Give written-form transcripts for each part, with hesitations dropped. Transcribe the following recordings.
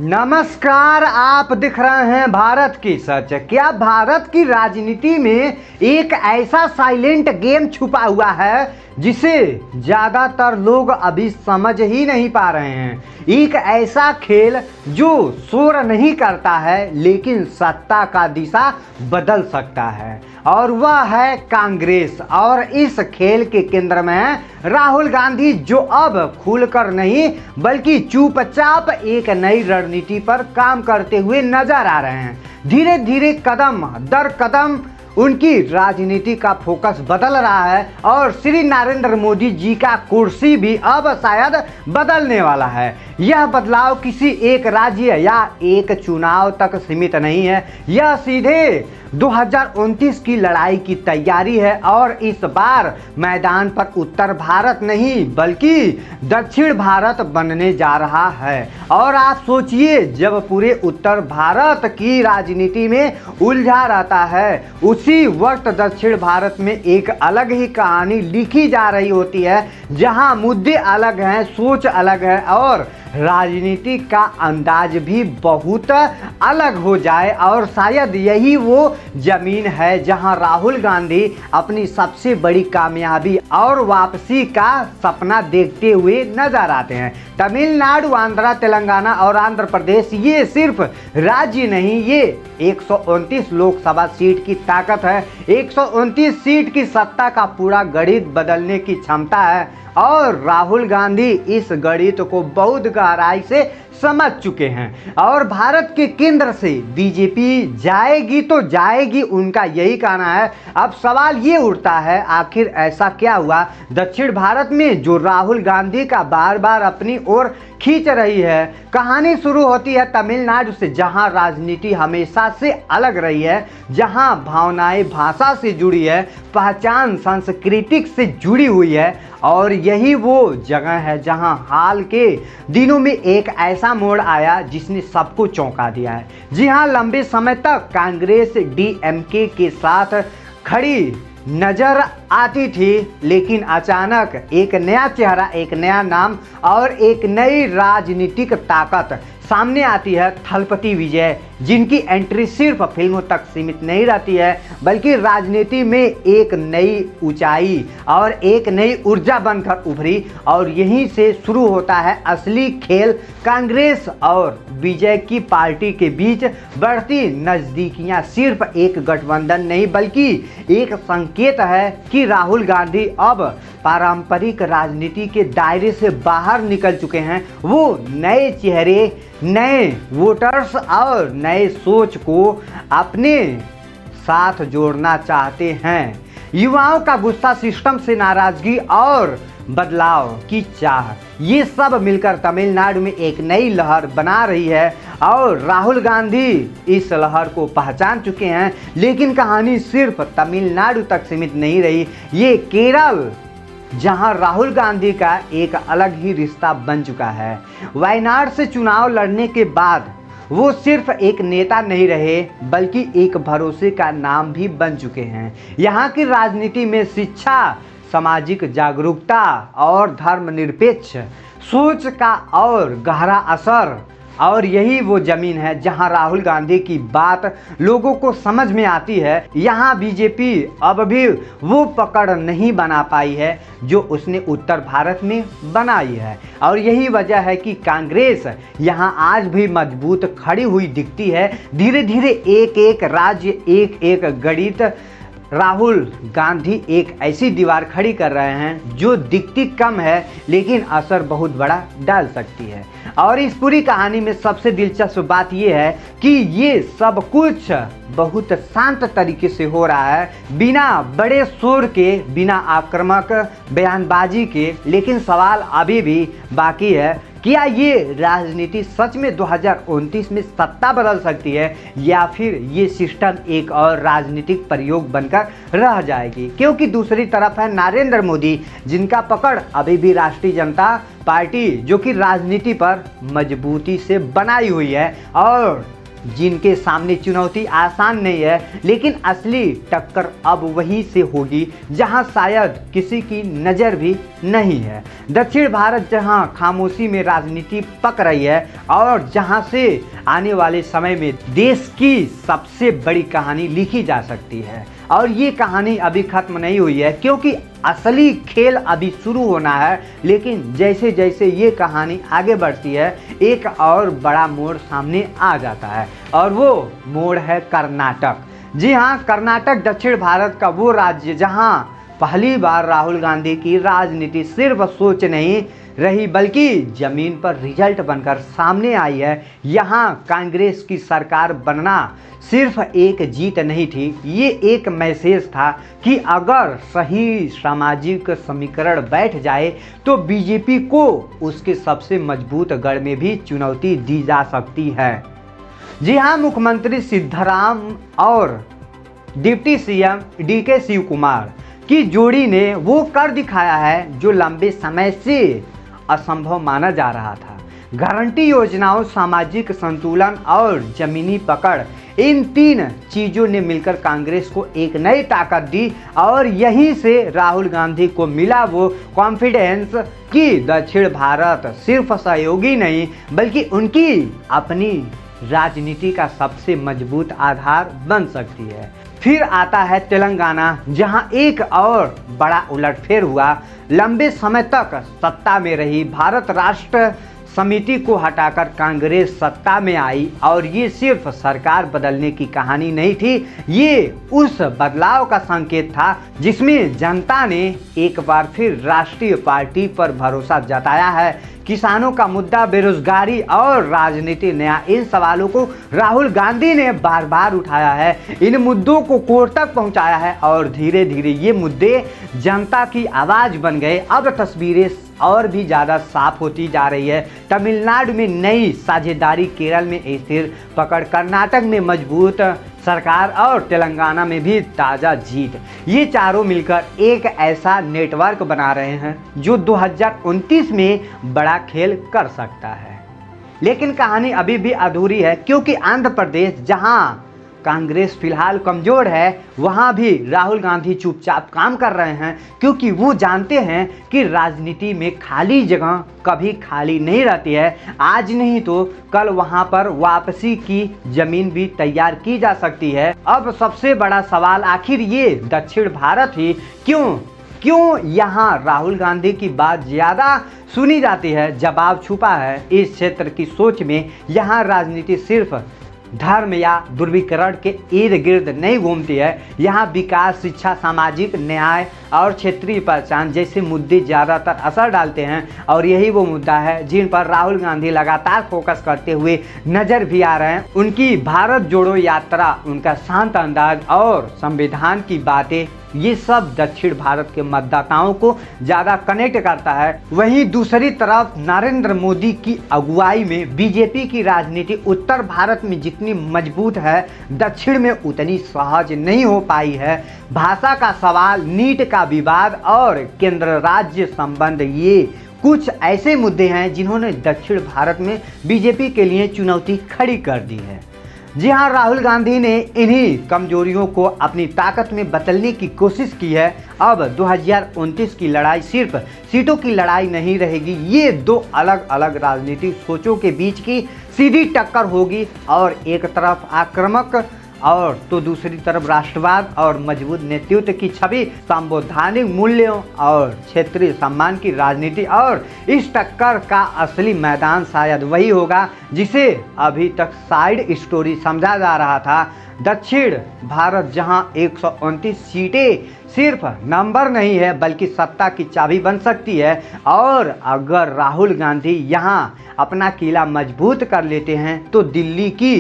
नमस्कार, आप दिख रहे हैं भारत की सच। क्या भारत की राजनीति में एक ऐसा साइलेंट गेम छुपा हुआ है जिसे ज्यादातर लोग अभी समझ ही नहीं पा रहे हैं। एक ऐसा खेल जो शोर नहीं करता है लेकिन सत्ता का दिशा बदल सकता है, और वह है कांग्रेस। और इस खेल के केंद्र में है राहुल गांधी, जो अब खुलकर नहीं बल्कि चुपचाप एक नई रणनीति पर काम करते हुए नजर आ रहे हैं। धीरे धीरे कदम दर कदम उनकी राजनीति का फोकस बदल रहा है और श्री नरेंद्र मोदी जी का कुर्सी भी अब शायद बदलने वाला है। यह बदलाव किसी एक राज्य या एक चुनाव तक सीमित नहीं है, यह सीधे 2029 की लड़ाई की तैयारी है। और इस बार मैदान पर उत्तर भारत नहीं बल्कि दक्षिण भारत बनने जा रहा है। और आप सोचिए, जब पूरे उत्तर भारत की राजनीति में उलझा रहता है, उसी वक्त दक्षिण भारत में एक अलग ही कहानी लिखी जा रही होती है, जहां मुद्दे अलग हैं, सोच अलग है और राजनीति का अंदाज भी बहुत अलग हो जाए। और शायद यही वो जमीन है जहां राहुल गांधी अपनी सबसे बड़ी कामयाबी और वापसी का सपना देखते हुए नजर आते हैं। तमिलनाडु, आंध्र, तेलंगाना और आंध्र प्रदेश ये सिर्फ राज्य नहीं, ये 129 लोकसभा सीट की ताकत है। 129 सीट की सत्ता का पूरा गणित बदलने की क्षमता है और राहुल गांधी इस गणित को बहुत गहराई से समझ चुके हैं। और भारत के केंद्र से बीजेपी जाएगी तो जाएगी, उनका यही कहना है। अब सवाल ये उठता है, आखिर ऐसा क्या हुआ दक्षिण भारत में जो राहुल गांधी का बार बार अपनी ओर खींच रही है। कहानी शुरू होती है तमिलनाडु से, जहां राजनीति हमेशा से अलग रही है, जहां भावनाएं भाषा से जुड़ी है, पहचान सांस्कृतिक से जुड़ी हुई है। और यही वो जगह है जहां हाल के दिनों में एक ऐसा मोड़ आया जिसने सबको चौंका दिया है। जी हाँ, लंबे समय तक कांग्रेस डीएमके के साथ खड़ी नजर आती थी, लेकिन अचानक एक नया चेहरा, एक नया नाम और एक नई राजनीतिक ताकत सामने आती है। थलपति विजय, जिनकी एंट्री सिर्फ फिल्मों तक सीमित नहीं रहती है बल्कि राजनीति में एक नई ऊंचाई और एक नई ऊर्जा बनकर उभरी। और यहीं से शुरू होता है असली खेल। कांग्रेस और विजय की पार्टी के बीच बढ़ती नजदीकियां सिर्फ एक गठबंधन नहीं बल्कि एक संकेत है कि राहुल गांधी अब पारंपरिक राजनीति के दायरे से बाहर निकल चुके हैं। वो नए चेहरे, नए वोटर्स और नए सोच को अपने साथ जोड़ना चाहते हैं। युवाओं का गुस्सा, सिस्टम से नाराजगी और बदलाव की चाह, ये सब मिलकर तमिलनाडु में एक नई लहर बना रही है। और राहुल गांधी इस लहर को पहचान चुके हैं। लेकिन कहानी सिर्फ तमिलनाडु तक सीमित नहीं रही, ये केरल, जहां राहुल गांधी का एक अलग ही रिश्ता बन चुका है। वायनाड से चुनाव लड़ने के बाद वो सिर्फ एक नेता नहीं रहे बल्कि एक भरोसे का नाम भी बन चुके हैं। यहाँ की राजनीति में शिक्षा, सामाजिक जागरूकता और धर्मनिरपेक्ष सोच का और गहरा असर। और यही वो जमीन है जहां राहुल गांधी की बात लोगों को समझ में आती है। यहाँ बीजेपी अब भी वो पकड़ नहीं बना पाई है जो उसने उत्तर भारत में बनाई है। और यही वजह है कि कांग्रेस यहाँ आज भी मजबूत खड़ी हुई दिखती है। धीरे धीरे एक एक राज्य, एक एक गणित, राहुल गांधी एक ऐसी दीवार खड़ी कर रहे हैं जो दिखती कम है लेकिन असर बहुत बड़ा डाल सकती है। और इस पूरी कहानी में सबसे दिलचस्प बात यह है कि ये सब कुछ बहुत शांत तरीके से हो रहा है, बिना बड़े शोर के, बिना आक्रामक बयानबाजी के। लेकिन सवाल अभी भी बाकी है, क्या ये राजनीति सच में 2029 में सत्ता बदल सकती है या फिर ये सिस्टम एक और राजनीतिक प्रयोग बनकर रह जाएगी? क्योंकि दूसरी तरफ है नरेंद्र मोदी, जिनका पकड़ अभी भी राष्ट्रीय जनता पार्टी, जो कि राजनीति पर मजबूती से बनाई हुई है। और जिनके सामने चुनौती आसान नहीं है, लेकिन असली टक्कर अब वहीं से होगी जहां शायद किसी की नज़र भी नहीं है। दक्षिण भारत जहां खामोशी में राजनीति पक रही है और जहां से आने वाले समय में देश की सबसे बड़ी कहानी लिखी जा सकती है। और ये कहानी अभी ख़त्म नहीं हुई है, क्योंकि असली खेल अभी शुरू होना है। लेकिन जैसे जैसे ये कहानी आगे बढ़ती है, एक और बड़ा मोड़ सामने आ जाता है, और वो मोड़ है कर्नाटक। जी हाँ, कर्नाटक दक्षिण भारत का वो राज्य जहाँ पहली बार राहुल गांधी की राजनीति सिर्फ सोच नहीं रही बल्कि जमीन पर रिजल्ट बनकर सामने आई है। यहाँ कांग्रेस की सरकार बनना सिर्फ एक जीत नहीं थी, ये एक मैसेज था कि अगर सही सामाजिक समीकरण बैठ जाए तो बीजेपी को उसके सबसे मजबूत गढ़ में भी चुनौती दी जा सकती है। जी हाँ, मुख्यमंत्री सिद्धराम और deputy CM DK Shiv Kumar की जोड़ी ने वो कर दिखाया है जो लंबे समय से असंभव माना जा रहा था। गारंटी योजनाओं, सामाजिक संतुलन और जमीनी पकड़, इन तीन चीज़ों ने मिलकर कांग्रेस को एक नई ताकत दी, और यहीं से राहुल गांधी को मिला वो कॉन्फिडेंस कि दक्षिण भारत सिर्फ सहयोगी नहीं बल्कि उनकी अपनी राजनीति का सबसे मजबूत आधार बन सकती है। फिर आता है तेलंगाना, जहां एक और बड़ा उलटफेर हुआ। लंबे समय तक सत्ता में रही भारत राष्ट्र समिति को हटाकर कांग्रेस सत्ता में आई, और ये सिर्फ सरकार बदलने की कहानी नहीं थी, ये उस बदलाव का संकेत था जिसमें जनता ने एक बार फिर राष्ट्रीय पार्टी पर भरोसा जताया है। किसानों का मुद्दा, बेरोजगारी और राजनीति न्याय, इन सवालों को राहुल गांधी ने बार बार उठाया है, इन मुद्दों को कोर्ट तक पहुंचाया है, और धीरे धीरे ये मुद्दे जनता की आवाज़ बन गए। अब तस्वीरें और भी ज़्यादा साफ होती जा रही है। तमिलनाडु में नई साझेदारी, केरल में स्थिर पकड़, कर्नाटक में मजबूत सरकार और तेलंगाना में भी ताज़ा जीत, ये चारों मिलकर एक ऐसा नेटवर्क बना रहे हैं जो 2029 में बड़ा खेल कर सकता है। लेकिन कहानी अभी भी अधूरी है, क्योंकि आंध्र प्रदेश जहां कांग्रेस फिलहाल कमज़ोर है, वहां भी राहुल गांधी चुपचाप काम कर रहे हैं, क्योंकि वो जानते हैं कि राजनीति में खाली जगह कभी खाली नहीं रहती है। आज नहीं तो कल वहां पर वापसी की जमीन भी तैयार की जा सकती है। अब सबसे बड़ा सवाल, आखिर ये दक्षिण भारत ही क्यों यहाँ राहुल गांधी की बात ज़्यादा सुनी जाती है? जवाब छुपा है इस क्षेत्र की सोच में। यहाँ राजनीति सिर्फ धर्म या ध्रुवीकरण के इर्द गिर्द नहीं घूमती है। यहाँ विकास, शिक्षा, सामाजिक न्याय और क्षेत्रीय पहचान जैसे मुद्दे ज़्यादातर असर डालते हैं, और यही वो मुद्दा है जिन पर राहुल गांधी लगातार फोकस करते हुए नज़र भी आ रहे हैं। उनकी भारत जोड़ो यात्रा, उनका शांत अंदाज और संविधान की बातें, ये सब दक्षिण भारत के मतदाताओं को ज़्यादा कनेक्ट करता है। वहीं दूसरी तरफ नरेंद्र मोदी की अगुवाई में बीजेपी की राजनीति उत्तर भारत में जितनी मजबूत है, दक्षिण में उतनी सहज नहीं हो पाई है। भाषा का सवाल, नीट का विवाद और केंद्र राज्य संबंध, ये कुछ ऐसे मुद्दे हैं जिन्होंने दक्षिण भारत में बीजेपी के लिए चुनौती खड़ी कर दी है। जी हाँ, राहुल गांधी ने इन्हीं कमजोरियों को अपनी ताकत में बदलने की कोशिश की है। अब 2029 की लड़ाई सिर्फ सीटों की लड़ाई नहीं रहेगी, ये दो अलग अलग राजनीतिक सोचों के बीच की सीधी टक्कर होगी, और एक तरफ आक्रामक और तो दूसरी तरफ राष्ट्रवाद और मजबूत नेतृत्व की छवि, संवैधानिक मूल्यों और क्षेत्रीय सम्मान की राजनीति। और इस टक्कर का असली मैदान शायद वही होगा जिसे अभी तक साइड स्टोरी समझा जा रहा था। दक्षिण भारत जहां 129 सीटें सिर्फ नंबर नहीं है बल्कि सत्ता की चाबी बन सकती है, और अगर राहुल गांधी यहां अपना किला मजबूत कर लेते हैं तो दिल्ली की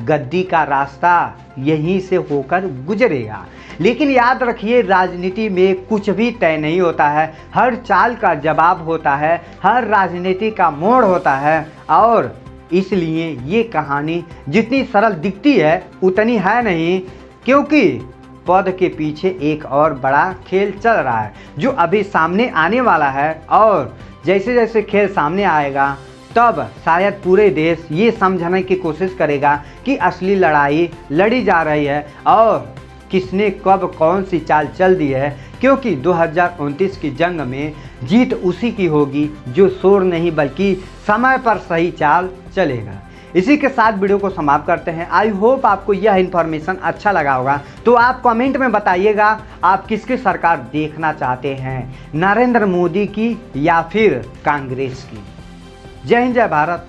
गद्दी का रास्ता यहीं से होकर गुजरेगा। लेकिन याद रखिए, राजनीति में कुछ भी तय नहीं होता है, हर चाल का जवाब होता है, हर राजनीति का मोड़ होता है, और इसलिए ये कहानी जितनी सरल दिखती है उतनी है नहीं, क्योंकि पद के पीछे एक और बड़ा खेल चल रहा है जो अभी सामने आने वाला है। और जैसे जैसे खेल सामने आएगा तब शायद पूरे देश ये समझने की कोशिश करेगा कि असली लड़ाई लड़ी जा रही है और किसने कब कौन सी चाल चल दी है, क्योंकि 2029 की जंग में जीत उसी की होगी जो शोर नहीं बल्कि समय पर सही चाल चलेगा। इसी के साथ वीडियो को समाप्त करते हैं। आई होप आपको यह इन्फॉर्मेशन अच्छा लगा होगा, तो आप कमेंट में बताइएगा आप किसकी सरकार देखना चाहते हैं, नरेंद्र मोदी की या फिर कांग्रेस की। जय हिंद, जय भारत।